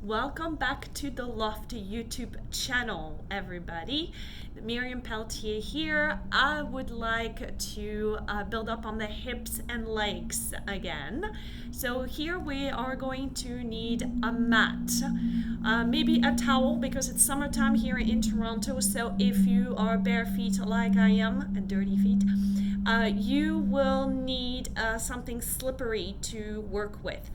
Welcome back to the Loft YouTube channel, everybody. Miriam Pelletier here. I would like to build up on the hips and legs again. So here we are going to need a mat, maybe a towel because it's summertime here in Toronto. So if you are bare feet like I am, and dirty feet, you will need something slippery to work with.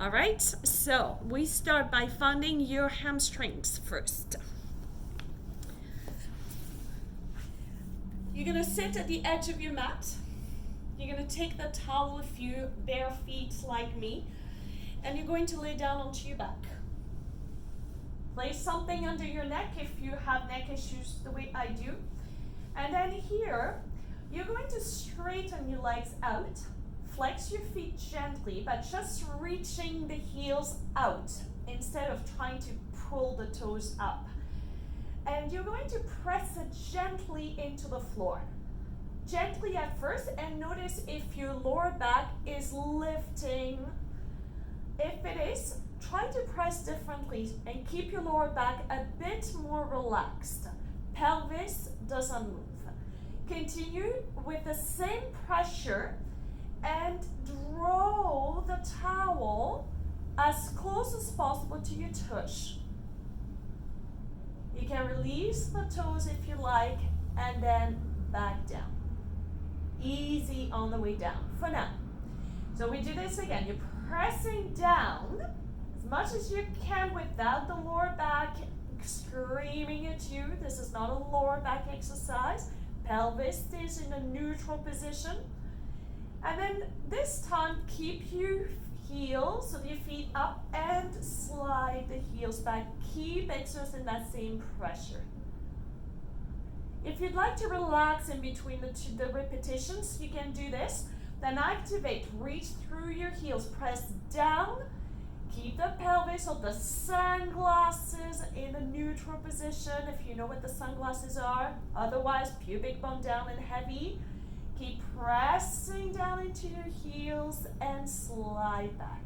All right, so we start by finding your hamstrings first. You're gonna sit at the edge of your mat. You're gonna take the towel if you bare feet like me, and you're going to lay down onto your back. Place something under your neck if you have neck issues the way I do. And then here, you're going to straighten your legs out. Flex your feet gently, but just reaching the heels out instead of trying to pull the toes up. And you're going to press it gently into the floor. Gently at first, and notice if your lower back is lifting. If it is, try to press differently and keep your lower back a bit more relaxed. Pelvis doesn't move. Continue with the same pressure and draw the towel as close as possible to your tush. You can release the toes if you like, and then back down. Easy on the way down for now. So we do this again. You're pressing down as much as you can without the lower back screaming at you. This is not a lower back exercise. Pelvis is in a neutral position. And then this time, keep your heels, so your feet up, and slide the heels back. Keep exercising that same pressure. If you'd like to relax in between the repetitions, you can do this. Then activate, reach through your heels, press down, keep the pelvis or the sunglasses in a neutral position, if you know what the sunglasses are. Otherwise, pubic bone down and heavy. Keep pressing down into your heels and slide back.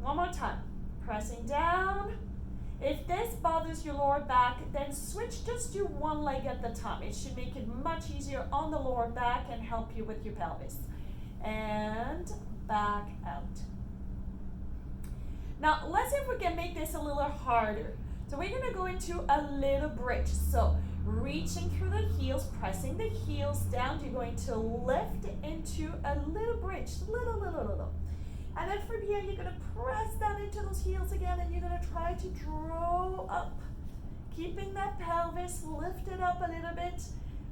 One more time. Pressing down. If this bothers your lower back, then switch, just do one leg at the time. It should make it much easier on the lower back and help you with your pelvis. And back out. Now, let's see if we can make this a little harder. So we're gonna go into a little bridge. So reaching through the heels, pressing the heels down, you're going to lift into a little bridge, little. And then from here, you're gonna press down into those heels again, and you're gonna try to draw up, keeping that pelvis lifted up a little bit.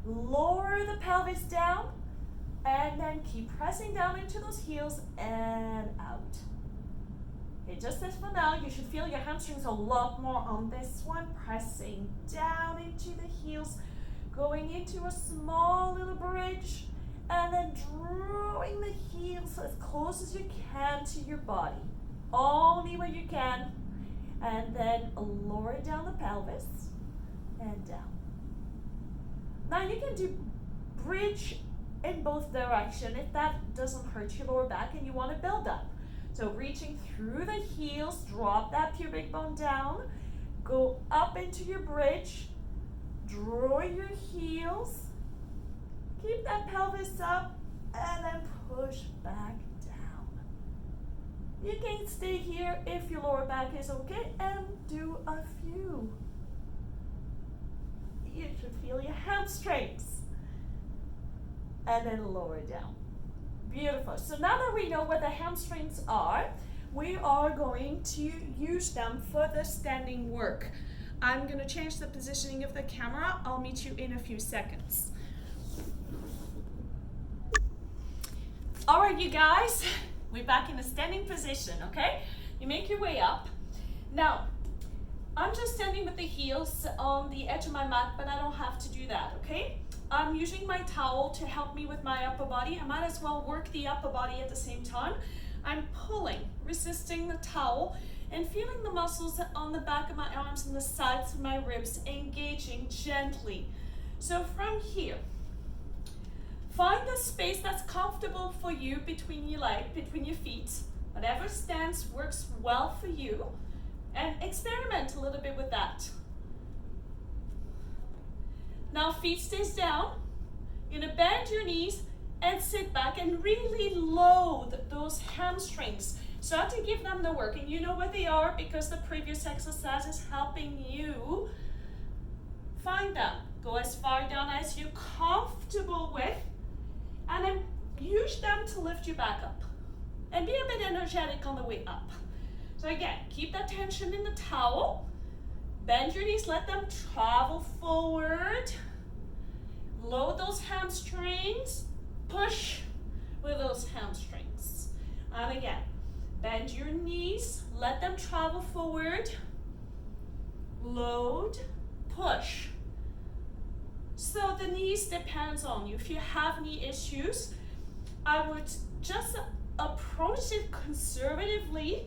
Lower the pelvis down, and then keep pressing down into those heels and out. Okay, just as for now, you should feel your hamstrings a lot more on this one. Pressing down into the heels, going into a small little bridge, and then drawing the heels as close as you can to your body. Only when you can. And then lower down the pelvis and down. Now you can do bridge in both directions if that doesn't hurt your lower back and you want to build up. So reaching through the heels, drop that pubic bone down, go up into your bridge, draw your heels, keep that pelvis up, and then push back down. You can stay here if your lower back is okay, and do a few. You should feel your hamstrings. And then lower down. Beautiful. So now that we know what the hamstrings are, we are going to use them for the standing work. I'm going to change the positioning of the camera. I'll meet you in a few seconds. All right, you guys, we're back in a standing position, okay? You make your way up. Now, I'm just standing with the heels on the edge of my mat, but I don't have to do that, okay? I'm using my towel to help me with my upper body. I might as well work the upper body at the same time. I'm pulling, resisting the towel, and feeling the muscles on the back of my arms and the sides of my ribs engaging gently. So from here, find a space that's comfortable for you between your feet. Whatever stance works well for you, and experiment a little bit with that. Now feet stays down. You're gonna bend your knees and sit back and really load those hamstrings. Start to give them the work, and you know where they are because the previous exercise is helping you find them. Go as far down as you're comfortable with, and then use them to lift you back up. And be a bit energetic on the way up. So again, keep that tension in the towel. Bend your knees, let them travel forward. Load those hamstrings. Push with those hamstrings. And again, bend your knees, let them travel forward. Load, push. So the knees depends on you. If you have knee issues, I would just approach it conservatively.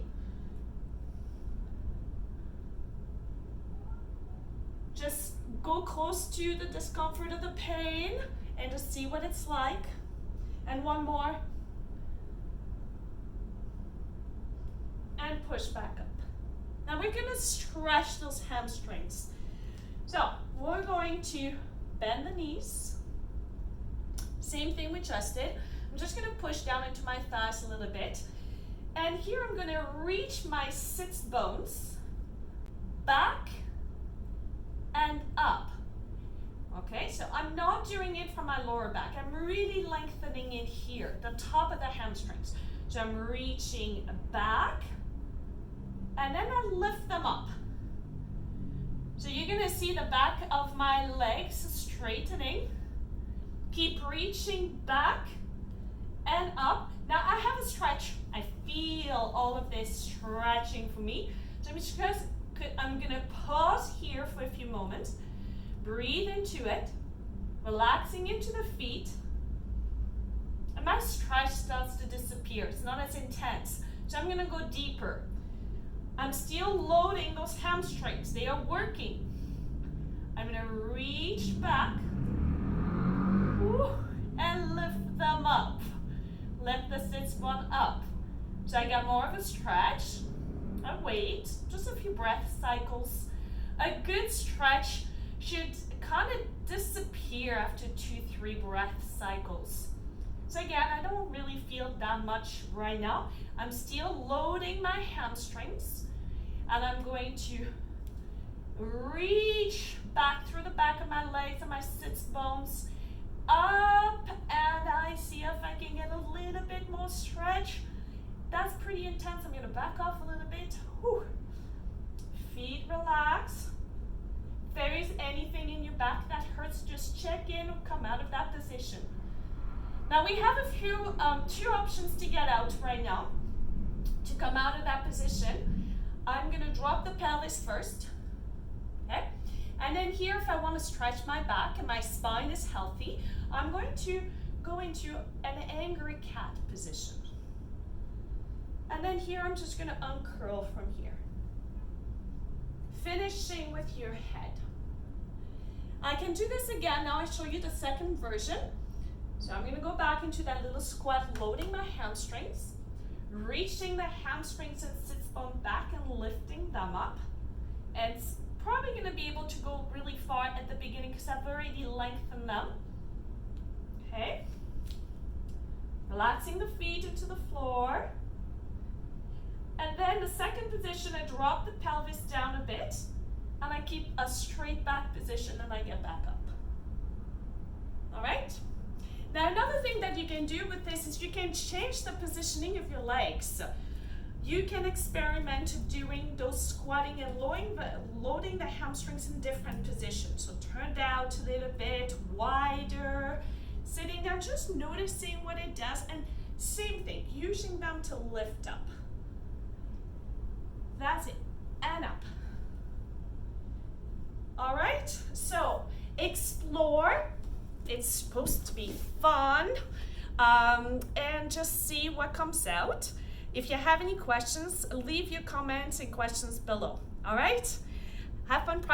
Just go close to the discomfort of the pain and just see what it's like. And one more. And push back up. Now we're gonna stretch those hamstrings. So we're going to bend the knees. Same thing we just did. I'm just gonna push down into my thighs a little bit. And here I'm gonna reach my sits bones back and up. Okay, so I'm not doing it from my lower back. I'm really lengthening it here, the top of the hamstrings. So I'm reaching back, and then I lift them up. So you're gonna see the back of my legs straightening. Keep reaching back and up. Now I have a stretch. I feel all of this stretching for me. So I'm gonna pause here for a few moments. Breathe into it, relaxing into the feet. And my stretch starts to disappear. It's not as intense. So I'm gonna go deeper. I'm still loading those hamstrings. They are working. I'm gonna reach back and lift them up. Lift the sits bone up. So I got more of a stretch. I wait, just a few breath cycles. A good stretch should kind of disappear after 2-3 breath cycles. So again, I don't really feel that much right now. I'm still loading my hamstrings, and I'm going to reach back through the back of my legs and my sits bones up, and I see if I can get a little bit more stretch. That's pretty intense. I'm gonna back off a little bit. Whew. Feet relax. If there is anything in your back that hurts, just check in or come out of that position. Now we have a few, two options to get out right now. To come out of that position, I'm gonna drop the pelvis first, okay? And then here, if I wanna stretch my back and my spine is healthy, I'm going to go into an angry cat position. And then here, I'm just gonna uncurl from here. Finishing with your head. I can do this again. Now I show you the second version. So I'm gonna go back into that little squat, loading my hamstrings, reaching the hamstrings and sits bone back and lifting them up. And it's probably gonna be able to go really far at the beginning because I've already lengthened them. Okay. Relaxing the feet into the floor. And then the second position, I drop the pelvis down a bit, and I keep a straight back position, and I get back up. All right? Now, another thing that you can do with this is you can change the positioning of your legs. You can experiment doing those squatting and loading the hamstrings in different positions. So turned out a little bit wider, sitting down, just noticing what it does, and same thing, using them to lift up. That's it, and up. All right, so explore. It's supposed to be fun, and just see what comes out. If you have any questions, leave your comments and questions below. All right, have fun practicing.